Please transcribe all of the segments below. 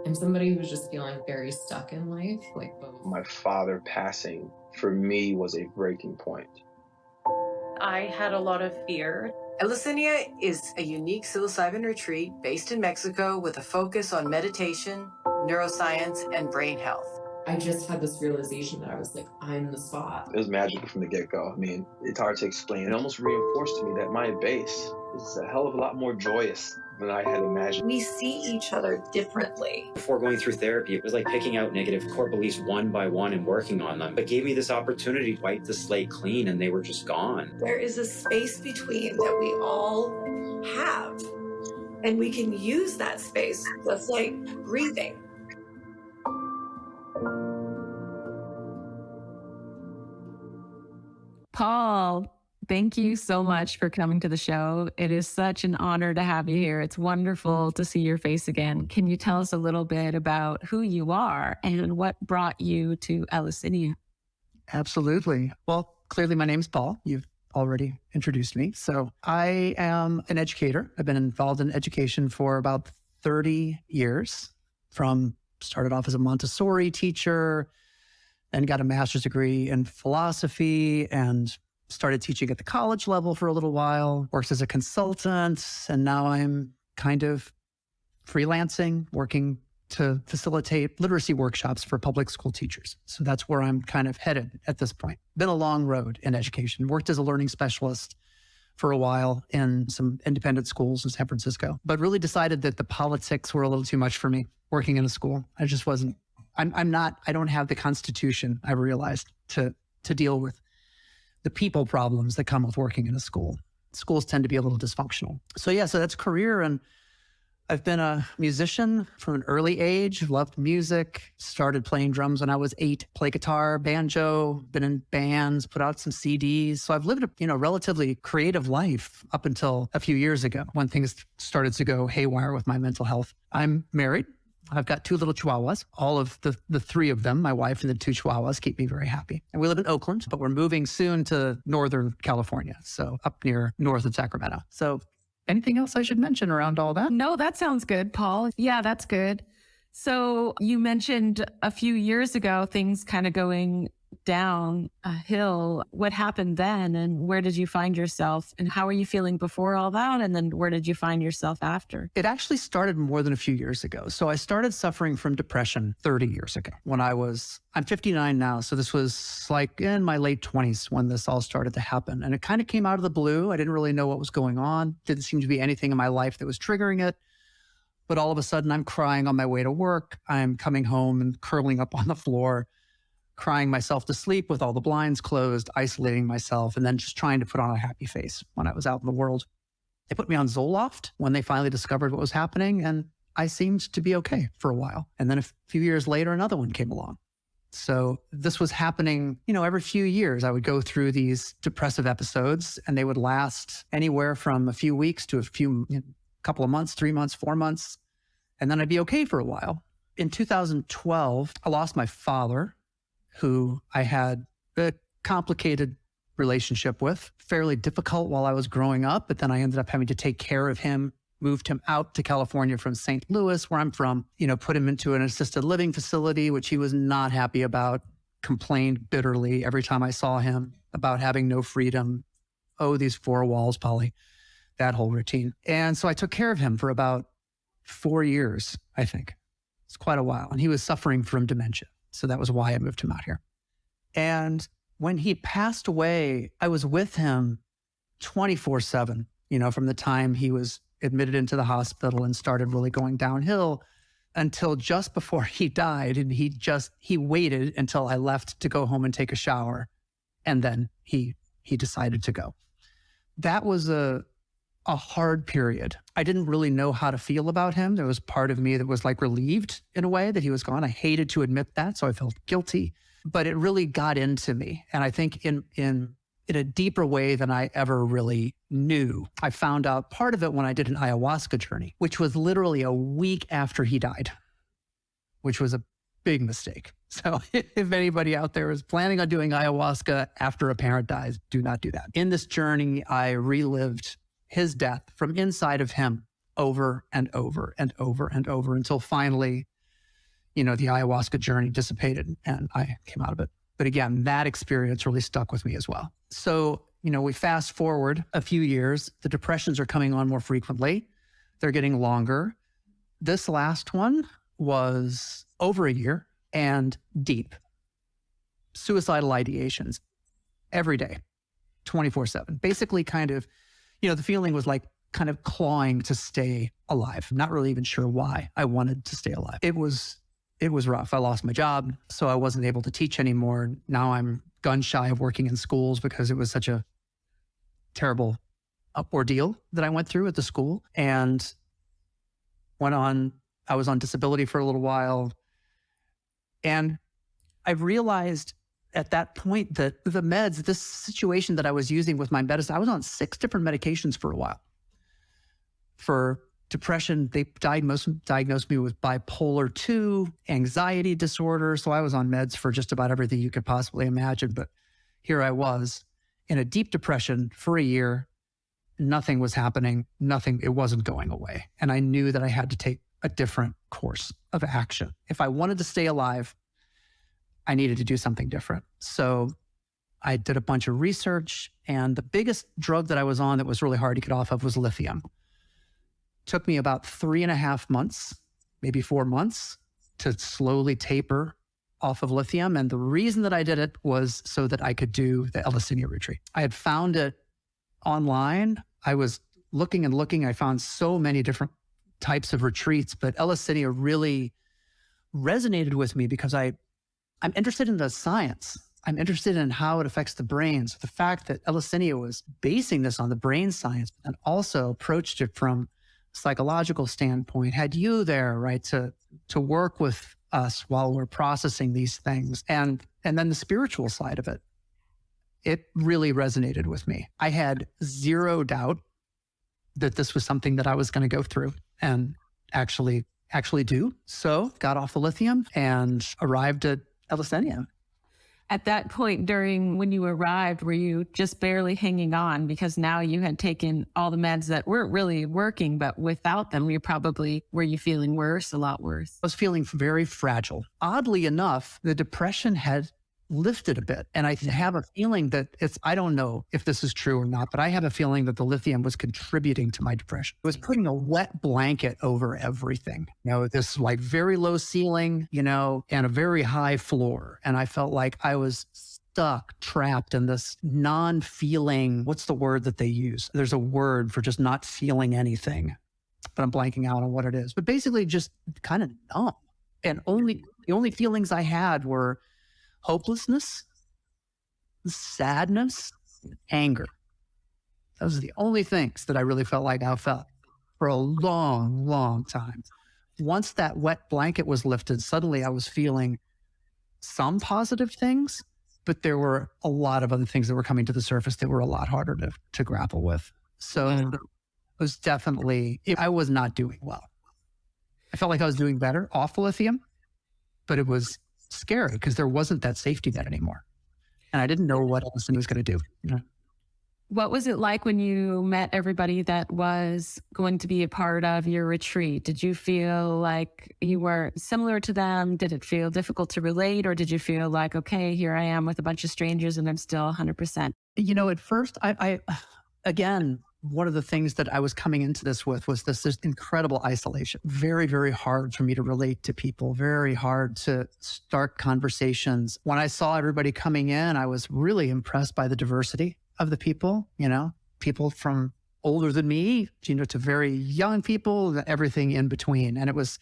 I'm somebody who's just feeling very stuck in life, like both. My father passing, for me, was a breaking point. I had a lot of fear. Eleusinia is a unique psilocybin retreat based in Mexico with a focus on meditation, neuroscience, and brain health. I just had this realization that I was like, I'm the spot. It was magical from the get-go. I mean, it's hard to explain. It almost reinforced to me that my base is a hell of a lot more joyous than I had imagined. We see each other differently. Before going through therapy, it was like picking out negative core beliefs one by one and working on them. It gave me this opportunity to wipe the slate clean, and they were just gone. There is a space between that we all have, and we can use that space just like breathing. Paul, thank you so much for coming to the show. It is such an honor to have you here. It's wonderful to see your face again. Can you tell us a little bit about who you are and what brought you to Eleusinia? Absolutely. Well, clearly my name's Paul. You've already introduced me. So I am an educator. I've been involved in education for about 30 years. Started off as a Montessori teacher and got a master's degree in philosophy and started teaching at the college level for a little while, worked as a consultant, and now I'm kind of freelancing, working to facilitate literacy workshops for public school teachers. So that's where I'm kind of headed at this point. Been a long road in education. Worked as a learning specialist for a while in some independent schools in San Francisco, but really decided that the politics were a little too much for me working in a school. I just wasn't, I don't have the constitution, I realized, to deal with the people problems that come with working in a school. Schools tend to be a little dysfunctional. So that's career. And I've been a musician from an early age, loved music, started playing drums when I was 8, play guitar, banjo, been in bands, put out some CDs. So I've lived a relatively creative life up until a few years ago when things started to go haywire with my mental health. I'm married. I've got 2 little chihuahuas. All of the 3 of them, my wife and the 2 chihuahuas, keep me very happy. And we live in Oakland, but we're moving soon to Northern California, so up near north of Sacramento. So anything else I should mention around all that? No, that sounds good, Paul. Yeah, that's good. So you mentioned a few years ago, things kind of going down a hill. What happened then, and where did you find yourself, and how are you feeling before all that? And then where did you find yourself after? It actually started more than a few years ago. So I started suffering from depression 30 years ago I'm 59 now. So this was like in my late 20s when this all started to happen. And it kind of came out of the blue. I didn't really know what was going on. Didn't seem to be anything in my life that was triggering it. But all of a sudden I'm crying on my way to work. I'm coming home and curling up on the floor, crying myself to sleep with all the blinds closed, isolating myself, and then just trying to put on a happy face when I was out in the world. They put me on Zoloft when they finally discovered what was happening, and I seemed to be okay for a while. And then a few years later, another one came along. So this was happening, every few years. I would go through these depressive episodes, and they would last anywhere from a few weeks to a couple of months, 3 months, 4 months, and then I'd be okay for a while. In 2012, I lost my father, who I had a complicated relationship with, fairly difficult while I was growing up, but then I ended up having to take care of him, moved him out to California from St. Louis, where I'm from, put him into an assisted living facility, which he was not happy about, complained bitterly every time I saw him about having no freedom. Oh, these 4 walls, Polly, that whole routine. And so I took care of him for about 4 years, I think. It's quite a while. And he was suffering from dementia. So that was why I moved him out here. And when he passed away, I was with him 24/7, from the time he was admitted into the hospital and started really going downhill until just before he died. And he waited until I left to go home and take a shower. And then he decided to go. That was a hard period. I didn't really know how to feel about him. There was part of me that was like relieved in a way that he was gone. I hated to admit that, so I felt guilty, but it really got into me. And I think in a deeper way than I ever really knew. I found out part of it when I did an ayahuasca journey, which was literally a week after he died, which was a big mistake. So if anybody out there is planning on doing ayahuasca after a parent dies, do not do that. In this journey, I relived his death from inside of him over and over and over and over until finally the ayahuasca journey dissipated and I came out of it. But again, that experience really stuck with me as well. So, we fast forward a few years, the depressions are coming on more frequently. They're getting longer. This last one was over a year and deep. Suicidal ideations every day, 24/7. Basically kind of, the feeling was like kind of clawing to stay alive. I'm not really even sure why I wanted to stay alive. It was rough. I lost my job, so I wasn't able to teach anymore. Now I'm gun shy of working in schools because it was such a terrible ordeal that I went through at the school, and I was on disability for a little while. And I realized at that point that the meds, this situation that I was using with my medicine, I was on 6 different medications for a while. For depression, they diagnosed me with bipolar 2, anxiety disorder. So I was on meds for just about everything you could possibly imagine. But here I was in a deep depression for a year. Nothing was happening. It wasn't going away. And I knew that I had to take a different course of action. If I wanted to stay alive, I needed to do something different. So I did a bunch of research, and the biggest drug that I was on that was really hard to get off of was lithium. Took me about 3.5 months, maybe 4 months, to slowly taper off of lithium. And the reason that I did it was so that I could do the Eleusinia retreat. I had found it online. I was looking and looking. I found so many different types of retreats, but Eleusinia really resonated with me because I'm interested in the science. I'm interested in how it affects the brain. So the fact that Eleusinia was basing this on the brain science and also approached it from a psychological standpoint, had you there, right, to work with us while we're processing these things. And then the spiritual side of it, it really resonated with me. I had zero doubt that this was something that I was going to go through and actually do. So got off the lithium and arrived at Eleusinia. At that point, when you arrived, were you just barely hanging on because now you had taken all the meds that weren't really working, but without them, were you feeling worse, a lot worse? I was feeling very fragile. Oddly enough, the depression had lifted a bit. And I have a feeling that I don't know if this is true or not, but I have a feeling that the lithium was contributing to my depression. It was putting a wet blanket over everything, this like very low ceiling, and a very high floor. And I felt like I was stuck, trapped in this non-feeling, what's the word that they use? There's a word for just not feeling anything, but I'm blanking out on what it is. But basically just kind of numb. And the only feelings I had were hopelessness, sadness, anger. Those are the only things that I really felt like I felt for a long, long time. Once that wet blanket was lifted, suddenly I was feeling some positive things, but there were a lot of other things that were coming to the surface that were a lot harder to grapple with. So it was definitely, I was not doing well. I felt like I was doing better off the lithium, but it was scary because there wasn't that safety net anymore. And I didn't know what else I was going to do. What was it like when you met everybody that was going to be a part of your retreat? Did you feel like you were similar to them? Did it feel difficult to relate? Or did you feel like, okay, here I am with a bunch of strangers and I'm still 100%? At first, I again, one of the things that I was coming into this with was this incredible isolation. Very, very hard for me to relate to people, very hard to start conversations. When I saw everybody coming in, I was really impressed by the diversity of the people, people from older than me, to very young people, everything in between. And it was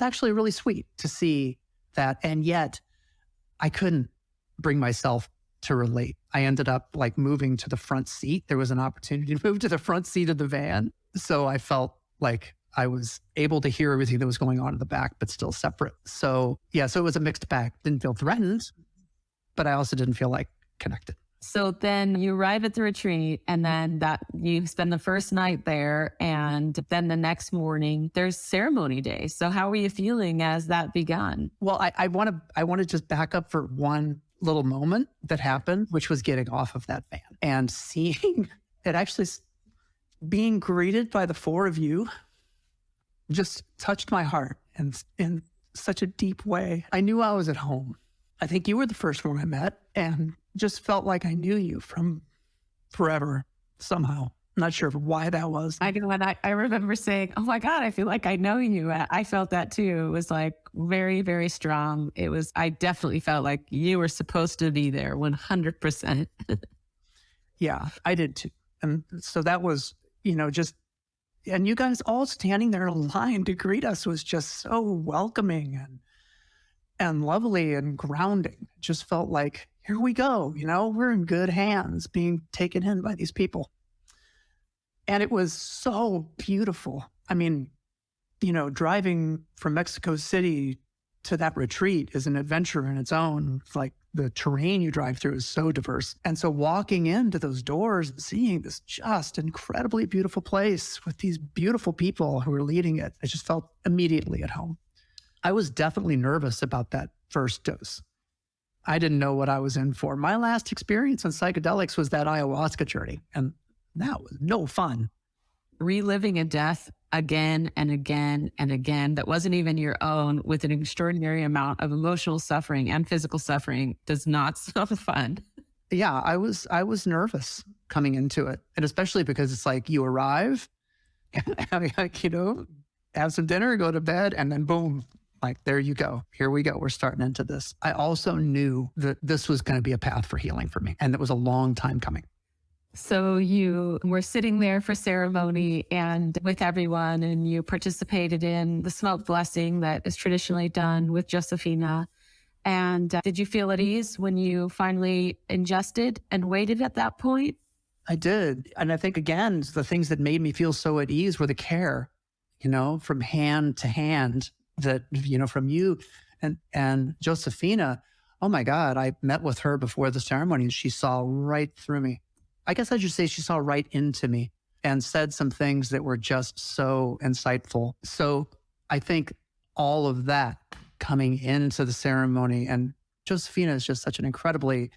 actually really sweet to see that. And yet I couldn't bring myself to relate. I ended up moving to the front seat. There was an opportunity to move to the front seat of the van. So I felt like I was able to hear everything that was going on in the back, but still separate. So it was a mixed bag. Didn't feel threatened, but I also didn't feel connected. So then you arrive at the retreat and then you spend the first night there, and then the next morning there's ceremony day. So how were you feeling as that begun? Well, I want to just back up for one little moment that happened, which was getting off of that van and seeing it, actually being greeted by the 4 of you just touched my heart. And such a deep way. I knew I was at home. I think you were the first one I met and just felt like I knew you from forever somehow. I'm not sure why that was. I know, and I remember saying, oh my God, I feel like I know you. I felt that too. It was like very, very strong. I definitely felt like you were supposed to be there 100%. Yeah, I did too. And so that was, and you guys all standing there in line to greet us was just so welcoming and lovely and grounding. It just felt like, here we go, we're in good hands being taken in by these people. And it was so beautiful. I mean, driving from Mexico City to that retreat is an adventure in its own. It's like the terrain you drive through is so diverse. And so walking into those doors and seeing this just incredibly beautiful place with these beautiful people who were leading it, I just felt immediately at home. I was definitely nervous about that first dose. I didn't know what I was in for. My last experience on psychedelics was that ayahuasca journey, and that was no fun. Reliving a death again and again and again that wasn't even your own with an extraordinary amount of emotional suffering and physical suffering does not sound fun. Yeah, I was nervous coming into it. And especially because it's like you arrive, have some dinner, go to bed, and then boom, like, there you go. Here we go. We're starting into this. I also knew that this was going to be a path for healing for me. And it was a long time coming. So you were sitting there for ceremony and with everyone, and you participated in the smoke blessing that is traditionally done with Josefina. And did you feel at ease when you finally ingested and waited at that point? I did. And I think, again, the things that made me feel so at ease were the care, from hand to hand that, from you and Josefina. Oh my God, I met with her before the ceremony and she saw right through me. I guess I should say she saw right into me and said some things that were just so insightful. So I think all of that coming into the ceremony, and Josefina is just such an incredibly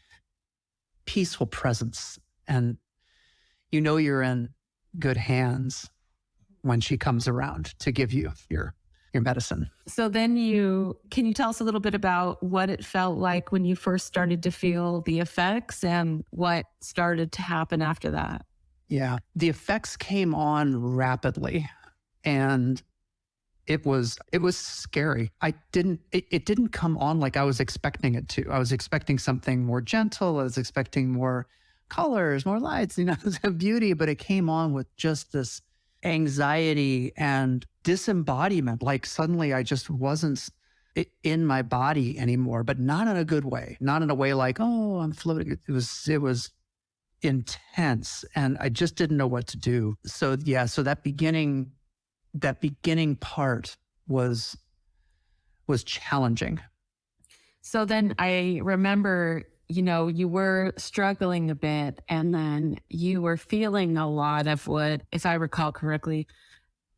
peaceful presence. And you're in good hands when she comes around to give you your medicine. So then can you tell us a little bit about what it felt like when you first started to feel the effects and what started to happen after that? Yeah, the effects came on rapidly and it was scary. It didn't come on like I was expecting it to. I was expecting something more gentle. I was expecting more colors, more lights, beauty, but it came on with just this anxiety and disembodiment. Like suddenly I just wasn't in my body anymore, but not in a good way, not in a way like, oh, I'm floating. It was intense and I just didn't know what to do. So yeah, so that beginning part was challenging. So then I remember, you were struggling a bit and then you were feeling a lot of what, if I recall correctly,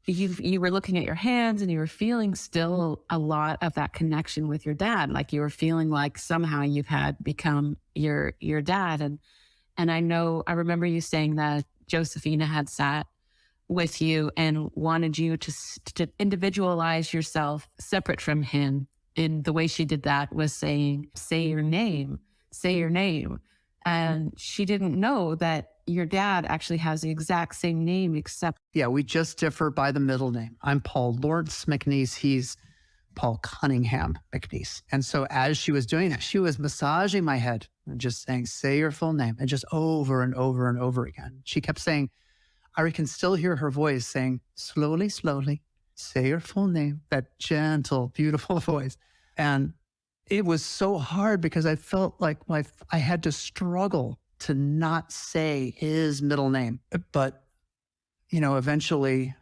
you were looking at your hands and you were feeling still a lot of that connection with your dad. Like you were feeling like somehow you had become your dad. And I remember you saying that Josefina had sat with you and wanted you to individualize yourself separate from him. And the way she did that was saying, say your name. And she didn't know that your dad actually has the exact same name, except... Yeah, we just differ by the middle name. I'm Paul Lawrence McNeese. He's Paul Cunningham McNeese. And so as she was doing that, she was massaging my head and just saying, say your full name, and just over and over and over again. She kept saying, I can still hear her voice saying, slowly, slowly, say your full name, that gentle, beautiful voice. And it was so hard because I felt like I had to struggle to not say his middle name. But, eventually,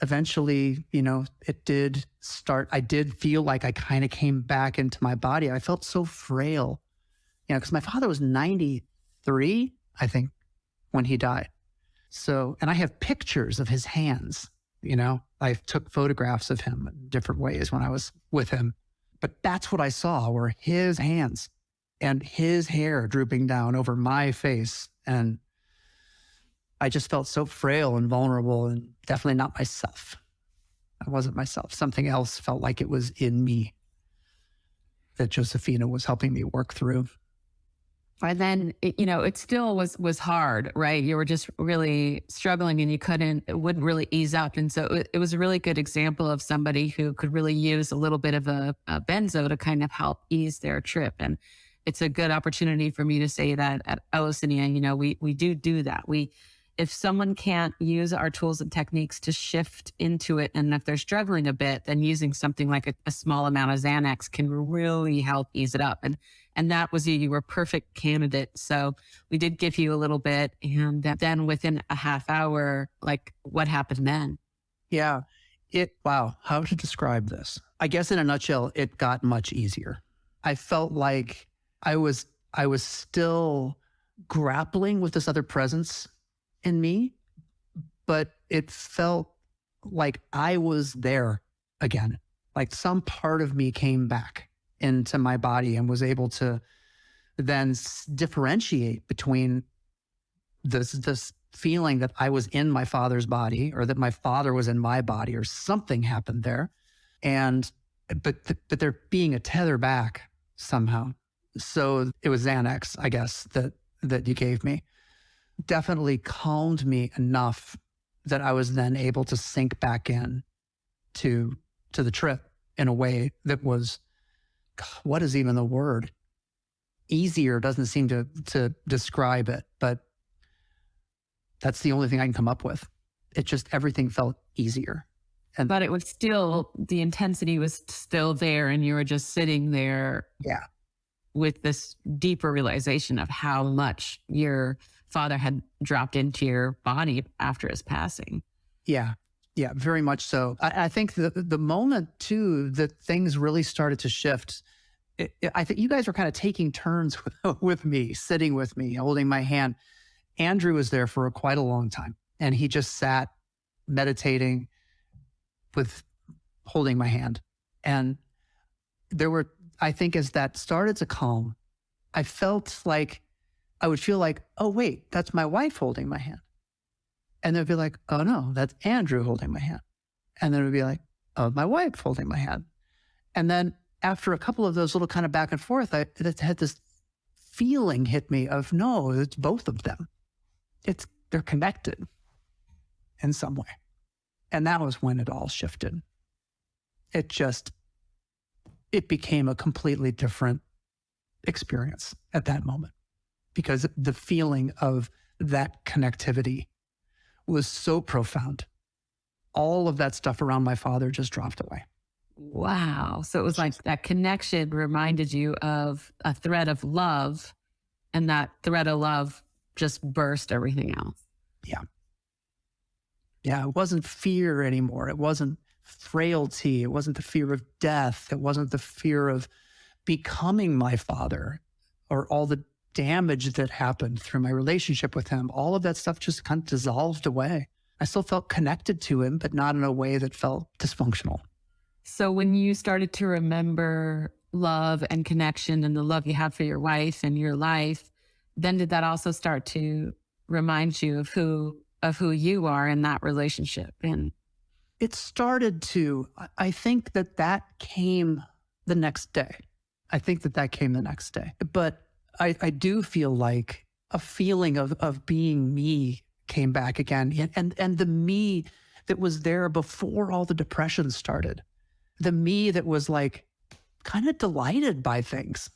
it did start. I did feel like I kind of came back into my body. I felt so frail, because my father was 93, I think, when he died. So, and I have pictures of his hands, I took photographs of him in different ways when I was with him. But that's what I saw, were his hands and his hair drooping down over my face. And I just felt so frail and vulnerable and definitely not myself. I wasn't myself. Something else felt like it was in me that Josefina was helping me work through. And then, it still was hard, right? You were just really struggling and it wouldn't really ease up. And so it was a really good example of somebody who could really use a little bit of a benzo to kind of help ease their trip. And it's a good opportunity for me to say that at Eleusinia, we do that. If someone can't use our tools and techniques to shift into it, and if they're struggling a bit, then using something like a small amount of Xanax can really help ease it up. And that was you were a perfect candidate. So we did give you a little bit. And then within a half hour, like, what happened then? Yeah. Wow. How to describe this? I guess in a nutshell, it got much easier. I felt like I was still grappling with this other presence in me, but it felt like I was there again. Like some part of me came back into my body and was able to then differentiate between this feeling that I was in my father's body, or that my father was in my body, or something happened there. But there being a tether back somehow. So it was Xanax, I guess, that you gave me. Definitely calmed me enough that I was then able to sink back in to the trip in a way that was, what is even the word? Easier doesn't seem to describe it, but that's the only thing I can come up with. It just, everything felt easier. But it was still, the intensity was still there, and you were just sitting there. Yeah. With this deeper realization of how much your father had dropped into your body after his passing. Yeah. Yeah, very much so. I think the moment too that things really started to shift, I think you guys were kind of taking turns with me, sitting with me, holding my hand. Andrew was there for quite a long time, and he just sat meditating with holding my hand. And there were, I think, as that started to calm, I felt like I would feel like, oh, wait, that's my wife holding my hand. And they'd be like, oh no, that's Andrew holding my hand. And then it would be like, oh, my wife holding my hand. And then after a couple of those little kind of back and forth, I had this feeling hit me of, no, it's both of them. They're connected in some way. And that was when it all shifted. It became a completely different experience at that moment, because the feeling of that connectivity was so profound. All of that stuff around my father just dropped away. Wow. So it was like that connection reminded you of a thread of love, and that thread of love just burst everything else. Yeah. Yeah. It wasn't fear anymore. It wasn't frailty. It wasn't the fear of death. It wasn't the fear of becoming my father, or all the damage that happened through my relationship with him. All of that stuff just kind of dissolved away. I still felt connected to him, but not in a way that felt dysfunctional. So when you started to remember love and connection and the love you have for your wife and your life, then did that also start to remind you of who you are in that relationship? And it started to, I think that came the next day. But I do feel like a feeling of being me came back again. And the me that was there before all the depression started, the me that was like kind of delighted by things,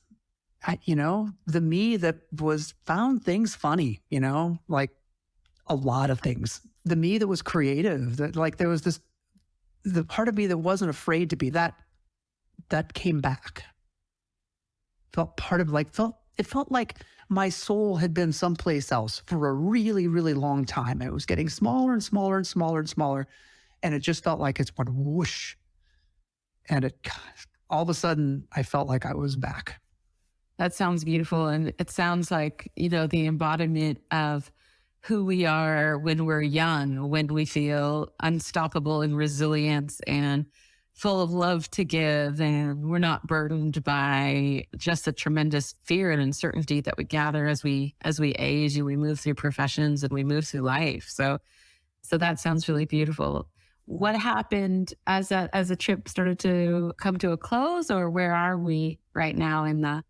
the me that found things funny, like a lot of things. The me that was creative, that like there was the part of me that wasn't afraid to be that came back. It felt like my soul had been someplace else for a really, really long time. It was getting smaller and smaller and smaller and smaller. And it just felt like it's went whoosh. And all of a sudden I felt like I was back. that sounds beautiful. And it sounds like, the embodiment of who we are when we're young, when we feel unstoppable and resilient and full of love to give, and we're not burdened by just the tremendous fear and uncertainty that we gather as we age and we move through professions and we move through life. So that sounds really beautiful. What happened as a trip started to come to a close, or where are we right now in the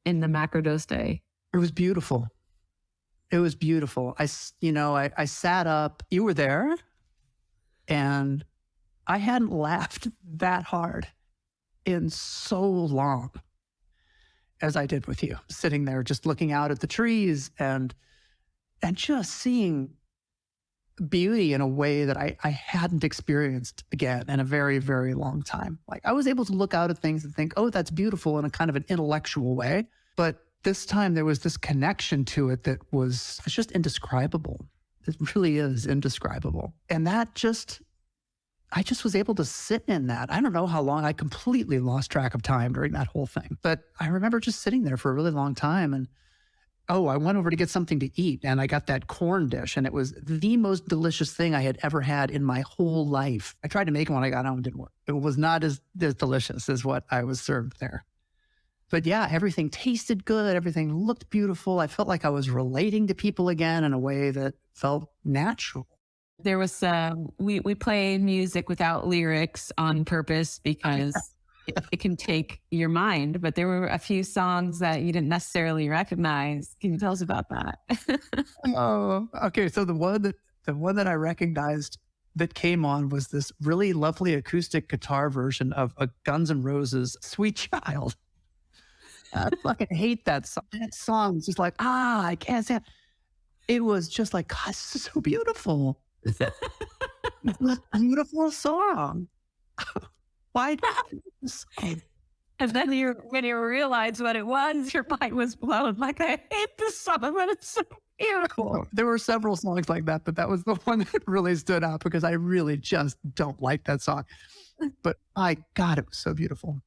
macrodose day? It was beautiful. It was beautiful. I sat up. You were there, and I hadn't laughed that hard in so long as I did with you, sitting there just looking out at the trees and just seeing beauty in a way that I hadn't experienced again in a very, very long time. Like, I was able to look out at things and think, oh, that's beautiful, in a kind of an intellectual way. But this time there was this connection to it that was just indescribable. It really is indescribable. And that I just was able to sit in that. I don't know how long. I completely lost track of time during that whole thing. But I remember just sitting there for a really long time. And I went over to get something to eat, and I got that corn dish, and it was the most delicious thing I had ever had in my whole life. I tried to make it when I got home, it didn't work. It was not as delicious as what I was served there. But yeah, everything tasted good. Everything looked beautiful. I felt like I was relating to people again in a way that felt natural. There was we play music without lyrics on purpose because it can take your mind, but there were a few songs that you didn't necessarily recognize. Can you tell us about that? Oh, okay. So the one that I recognized that came on was this really lovely acoustic guitar version of a Guns N' Roses "Sweet Child." I fucking hate that song. That song was just like, I can't say it. It was just like, God, this is so beautiful. It's a beautiful song. Why not? And then when you realized what it was, your mind was blown. Like, I hate this song, but it's so beautiful. There were several songs like that, but that was the one that really stood out because I really just don't like that song. But my God, it was so beautiful.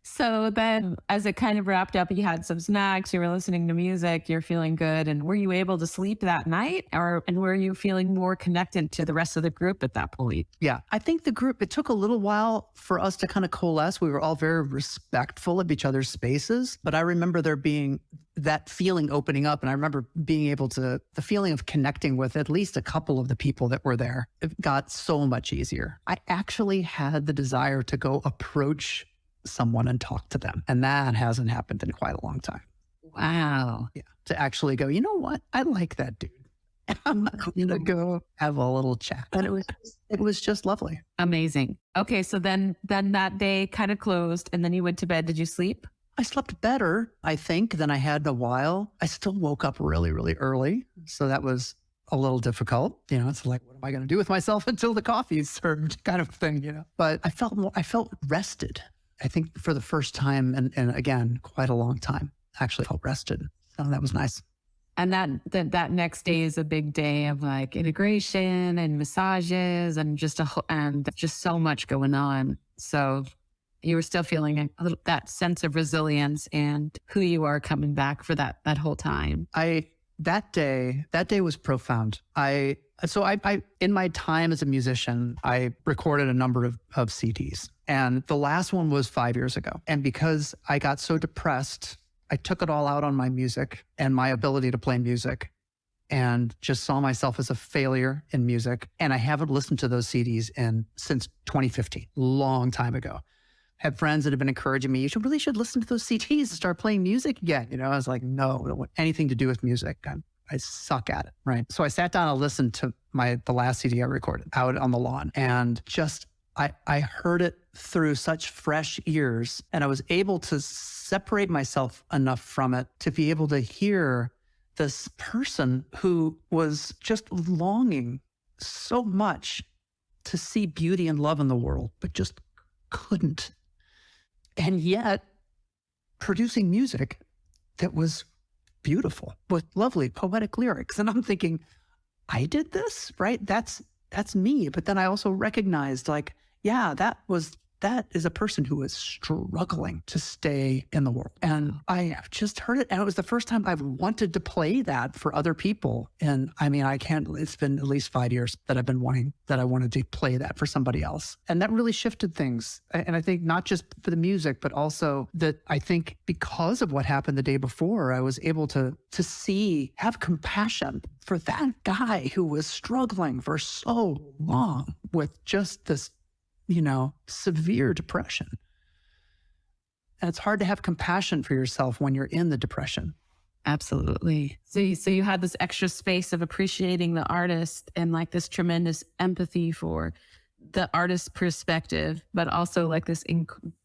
So then as it kind of wrapped up, you had some snacks, you were listening to music, you're feeling good. And were you able to sleep that night, and were you feeling more connected to the rest of the group at that point? Yeah, I think the group, it took a little while for us to kind of coalesce. We were all very respectful of each other's spaces, but I remember there being that feeling opening up. And I remember being able to, the feeling of connecting with at least a couple of the people that were there. It got so much easier. I actually had the desire to go approach someone and talk to them. And that hasn't happened in quite a long time. Wow. Yeah. To actually go, you know what? I like that dude. I'm going to go have a little chat. And it was just lovely. Amazing. Okay. So then that day kind of closed, and then you went to bed. Did you sleep? I slept better, I think, than I had in a while. I still woke up really, really early. So that was a little difficult. It's like, what am I going to do with myself until the coffee is served kind of thing, But I felt rested. I think for the first time, and again, quite a long time, actually felt rested. So that was nice. And that next day is a big day of like integration and massages and just so much going on. So you were still feeling that sense of resilience and who you are coming back for that whole time. That day was profound. I in my time as a musician, I recorded a number of CDs, and the last one was 5 years ago. And because I got so depressed, I took it all out on my music and my ability to play music, and just saw myself as a failure in music. And I haven't listened to those CDs since 2015, long time ago. Had friends that have been encouraging me, you really should listen to those CDs and start playing music again. I was like, no, I don't want anything to do with music. I suck at it, right? So I sat down and listened to the last CD I recorded out on the lawn, and just, I heard it through such fresh ears, and I was able to separate myself enough from it to be able to hear this person who was just longing so much to see beauty and love in the world, but just couldn't. And yet producing music that was beautiful with lovely poetic lyrics. And I'm thinking, I did this, right? That's me. But then I also recognized, like, yeah, that was that is a person who is struggling to stay in the world. And I just heard it. And it was the first time I've wanted to play that for other people. And I mean, it's been at least 5 years that I wanted to play that for somebody else. And that really shifted things. And I think not just for the music, but also that I think because of what happened the day before, I was able to have compassion for that guy who was struggling for so long with just this, severe depression. And it's hard to have compassion for yourself when you're in the depression. Absolutely. So you had this extra space of appreciating the artist and like this tremendous empathy for the artist's perspective, but also like this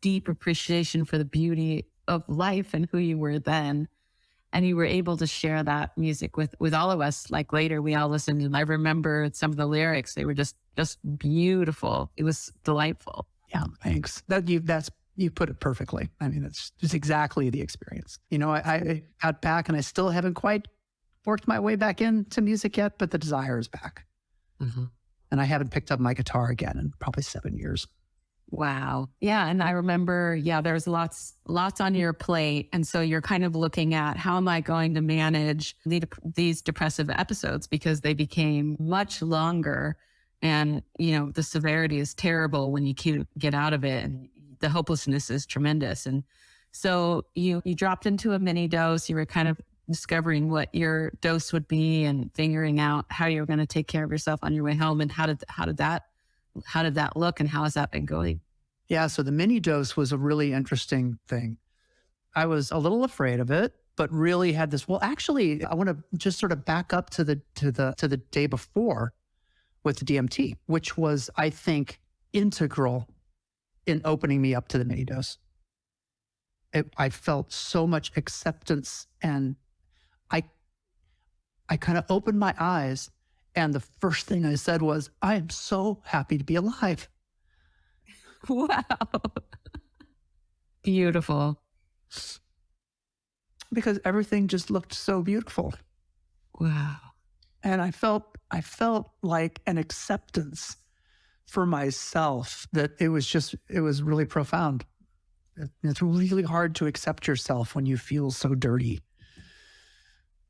deep appreciation for the beauty of life and who you were then. And you were able to share that music with all of us. Like later we all listened, and I remember some of the lyrics. They were just beautiful. It was delightful. Yeah, thanks. You put it perfectly. I mean, it's just exactly the experience. I got back and I still haven't quite worked my way back into music yet, but the desire is back. Mm-hmm. And I haven't picked up my guitar again in probably 7 years. Wow. Yeah. And I remember, there's lots on your plate. And so you're kind of looking at, how am I going to manage these depressive episodes, because they became much longer, and, the severity is terrible when you can't get out of it, and the hopelessness is tremendous. And so you dropped into a mini dose. You were kind of discovering what your dose would be and figuring out how you were going to take care of yourself on your way home. And how did that look, and how has that been going? Yeah, so the mini dose was a really interesting thing. I was a little afraid of it, but really had this. Well, actually, I want to just sort of back up to the day before with the DMT, which was, I think, integral in opening me up to the mini dose. I felt so much acceptance, and I kind of opened my eyes. And the first thing I said was, I am so happy to be alive. Wow. Beautiful. Because everything just looked so beautiful. Wow. And I felt like an acceptance for myself that it was really profound. It's really hard to accept yourself when you feel so dirty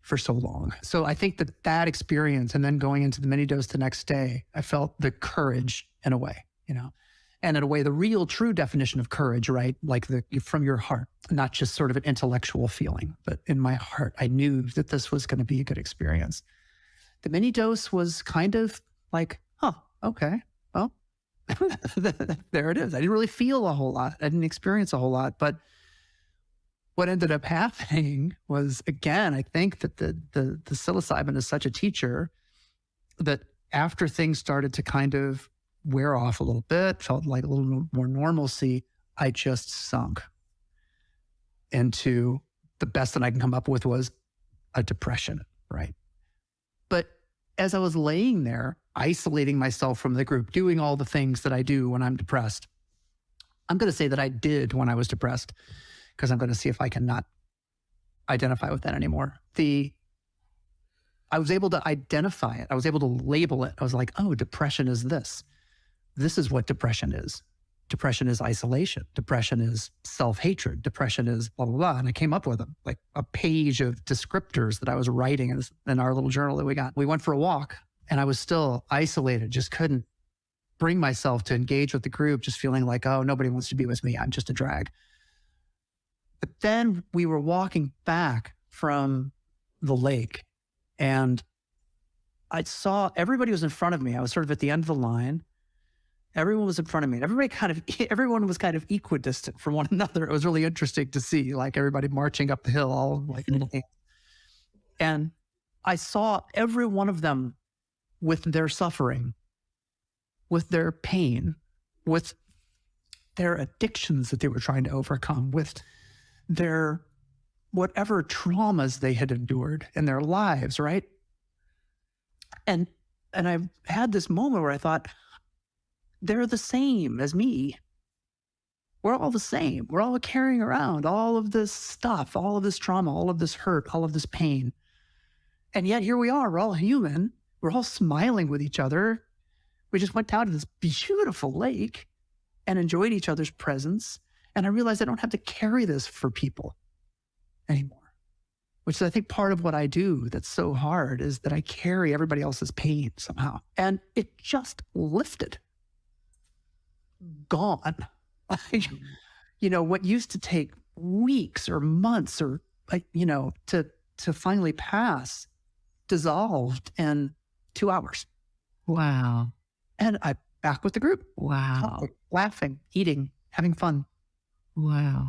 for so long. So I think that experience, and then going into the mini dose the next day, I felt the courage in a way, and in a way, the real true definition of courage, right? Like from your heart, not just sort of an intellectual feeling, but in my heart, I knew that this was going to be a good experience. The mini dose was kind of like, okay, well, there it is. I didn't really feel a whole lot. I didn't experience a whole lot, but what ended up happening was, again, I think that the psilocybin is such a teacher that after things started to kind of wear off a little bit, felt like a little more normalcy, I just sunk into the best that I can come up with was a depression, right? But as I was laying there, isolating myself from the group, doing all the things that I do when I'm depressed, I'm going to say that I did when I was depressed, because I'm going to see if I can not identify with that anymore. I was able to identify it. I was able to label it. I was like, oh, depression is this. This is what depression is. Depression is isolation. Depression is self-hatred. Depression is blah, blah, blah. And I came up with them, like a page of descriptors that I was writing in our little journal that we got. We went for a walk, and I was still isolated, just couldn't bring myself to engage with the group, just feeling like, oh, nobody wants to be with me. I'm just a drag. But then we were walking back from the lake, and I saw everybody was in front of me. I was sort of at the end of the line. Everyone was in front of me. Everyone was kind of equidistant from one another. It was really interesting to see, like, everybody marching up the hill, all like, and I saw every one of them with their suffering, with their pain, with their addictions that they were trying to overcome, with their whatever traumas they had endured in their lives, right? And I had this moment where I thought, they're the same as me. We're all the same. We're all carrying around all of this stuff, all of this trauma, all of this hurt, all of this pain. And yet here we are, we're all human. We're all smiling with each other. We just went down to this beautiful lake, and enjoyed each other's presence. And I realized I don't have to carry this for people anymore, which is, I think, part of what I do that's so hard is that I carry everybody else's pain somehow. And it just lifted. Gone. You know, what used to take weeks or months or, you know, to finally pass dissolved in 2 hours. Wow. And I'm back with the group. Wow. Talking, laughing, eating, having fun. Wow.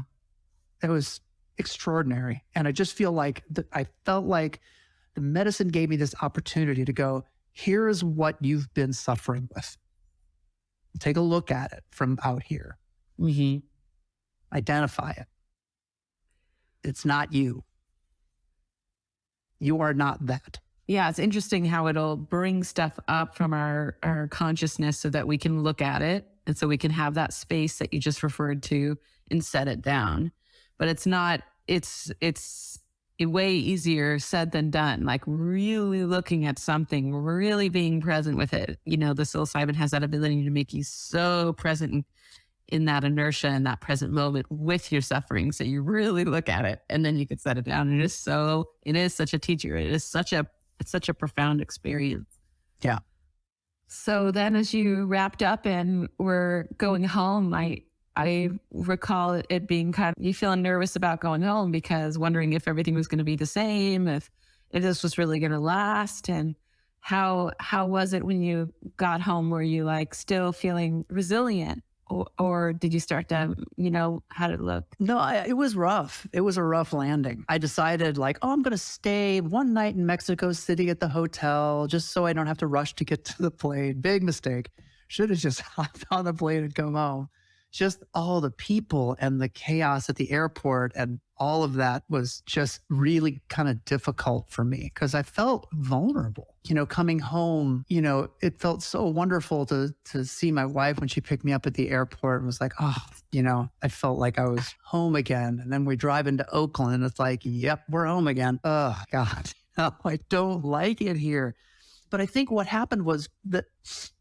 It was extraordinary. And I just feel like I felt like the medicine gave me this opportunity to go, here's what you've been suffering with. Take a look at it from out here. Mm-hmm. Identify it. It's not you. You are not that. Yeah, it's interesting how it'll bring stuff up from our consciousness so that we can look at it. And so we can have that space that you just referred to and set it down. But it's not, it's way easier said than done. Like really looking at something, really being present with it. You know, the psilocybin has that ability to make you so present in that inertia and that present moment with your suffering. So you really look at it and then you can set it down. And it is such a teacher. It's such a profound experience. Yeah. So then as you wrapped up and were going home, I recall it being kind of, you feeling nervous about going home because wondering if everything was going to be the same, if this was really going to last. And how was it when you got home? Were you like still feeling resilient? Or did you start to, you know, how did it look? No, it was rough. It was a rough landing. I decided like, I'm going to stay one night in Mexico City at the hotel just so I don't have to rush to get to the plane. Big mistake. Should have just hopped on the plane and come home. Just all the people and the chaos at the airport and all of that was just really kind of difficult for me because I felt vulnerable. You know, coming home, you know, it felt so wonderful to see my wife when she picked me up at the airport and was like, oh, you know, I felt like I was home again. And then we drive into Oakland and it's like, yep, we're home again. Oh, God, no, I don't like it here. But I think what happened was that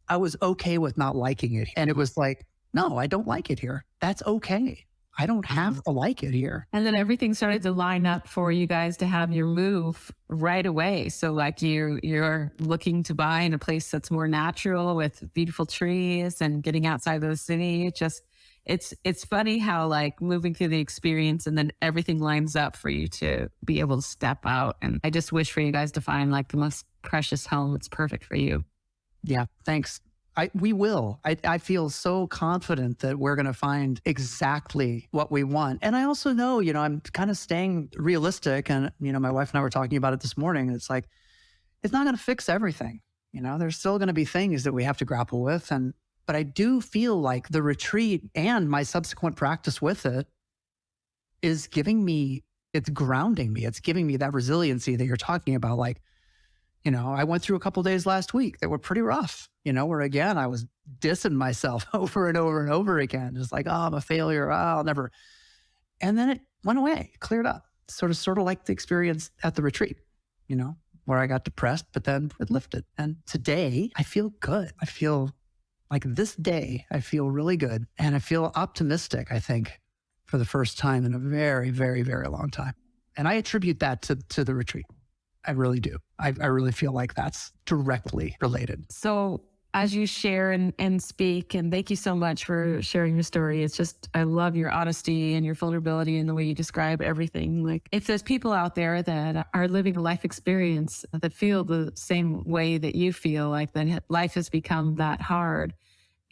I was okay with not liking it. And it was like, no, I don't like it here. That's okay. I don't have to like it here. And then everything started to line up for you guys to have your move right away. So like you're looking to buy in a place that's more natural with beautiful trees and getting outside of the city. It's funny how like moving through the experience and then everything lines up for you to be able to step out. And I just wish for you guys to find like the most precious home that's perfect for you. Yeah, thanks. We will. I feel so confident that we're going to find exactly what we want. And I also know, you know, I'm kind of staying realistic. And, you know, my wife and I were talking about it this morning. It's like, it's not going to fix everything. You know, there's still going to be things that we have to grapple with. But I do feel like the retreat and my subsequent practice with it is it's grounding me. It's giving me that resiliency that you're talking about. Like, you know, I went through a couple of days last week that were pretty rough, you know, where again, I was dissing myself over and over and over again. Just like, oh, I'm a failure. Oh, I'll never. And then it went away, cleared up, sort of like the experience at the retreat, you know, where I got depressed, but then it lifted. And today I feel good. I feel like this day, I feel really good. And I feel optimistic, I think, for the first time in a very, very, very long time. And I attribute that to the retreat. I really do. I really feel like that's directly related. So as you share and speak, and thank you so much for sharing your story. It's just, I love your honesty and your vulnerability and the way you describe everything. Like if there's people out there that are living a life experience that feel the same way that you feel, like that life has become that hard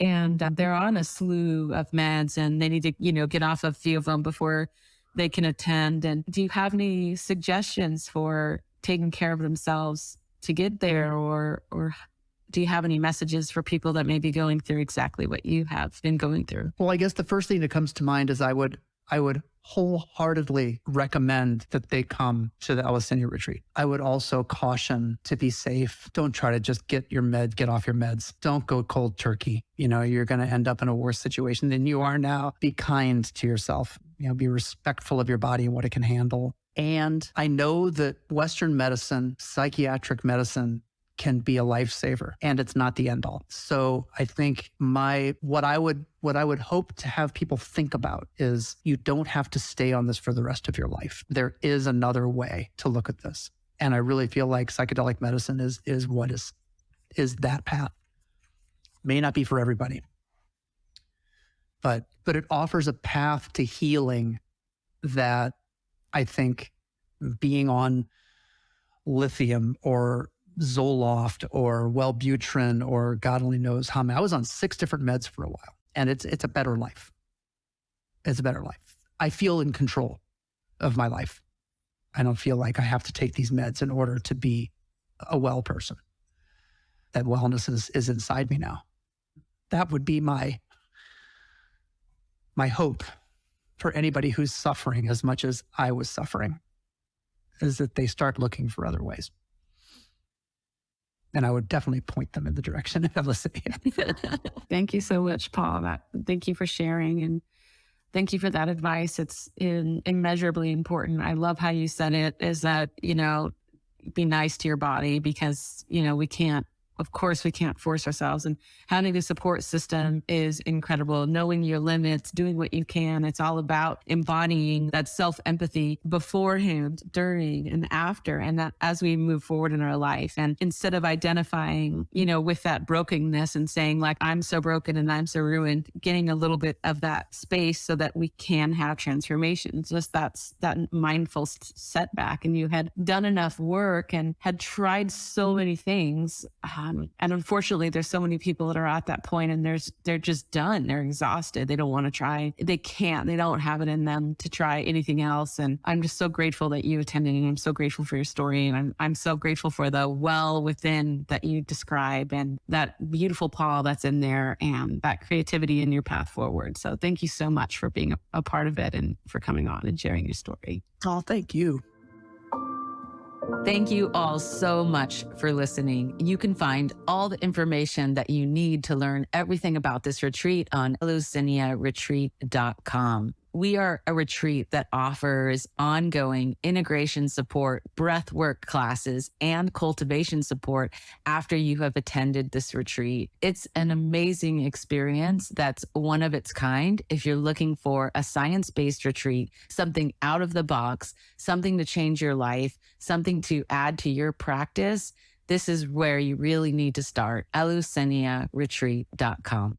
and they're on a slew of meds and they need to, you know, get off a few of them before they can attend. And do you have any suggestions for taking care of themselves to get there, or do you have any messages for people that may be going through exactly what you have been going through? Well, I guess the first thing that comes to mind is I would wholeheartedly recommend that they come to the Eleusinia retreat. I would also caution to be safe. Don't try to just get off your meds. Don't go cold turkey. You know, you're going to end up in a worse situation than you are now. Be kind to yourself. You know, be respectful of your body and what it can handle. And I know that Western medicine, psychiatric medicine, can be a lifesaver, and it's not the end all. So I think what I would hope to have people think about is you don't have to stay on this for the rest of your life. There is another way to look at this. And I really feel like psychedelic medicine is that path. May not be for everybody, but it offers a path to healing that I think being on lithium or Zoloft or Wellbutrin or God only knows how many. I was on 6 different meds for a while, and it's a better life. It's a better life. I feel in control of my life. I don't feel like I have to take these meds in order to be a well person. That wellness is inside me now. That would be my hope for anybody who's suffering as much as I was suffering, is that they start looking for other ways. And I would definitely point them in the direction of Eleusinia. Thank you so much, Paul. Thank you for sharing, and thank you for that advice. It's immeasurably important. I love how you said it, is that, be nice to your body, because, of course we can't force ourselves, and having a support system is incredible. Knowing your limits, doing what you can. It's all about embodying that self-empathy beforehand, during, and after, and that as we move forward in our life. And instead of identifying, with that brokenness and saying like, I'm so broken and I'm so ruined, getting a little bit of that space so that we can have transformation. Just that mindful setback. And you had done enough work and had tried so many things. And unfortunately, there's so many people that are at that point, and they're just done. They're exhausted. They don't want to try. They can't. They don't have it in them to try anything else. And I'm just so grateful that you attended, and I'm so grateful for your story. And I'm so grateful for the well within that you describe, and that beautiful Paul that's in there, and that creativity in your path forward. So thank you so much for being a part of it, and for coming on and sharing your story. Oh, thank you. Thank you all so much for listening. You can find all the information that you need to learn everything about this retreat on eleusiniaretreat.com. We are a retreat that offers ongoing integration support, breathwork classes, and cultivation support after you have attended this retreat. It's an amazing experience that's one of its kind. If you're looking for a science-based retreat, something out of the box, something to change your life, something to add to your practice, this is where you really need to start. eleusiniaretreat.com.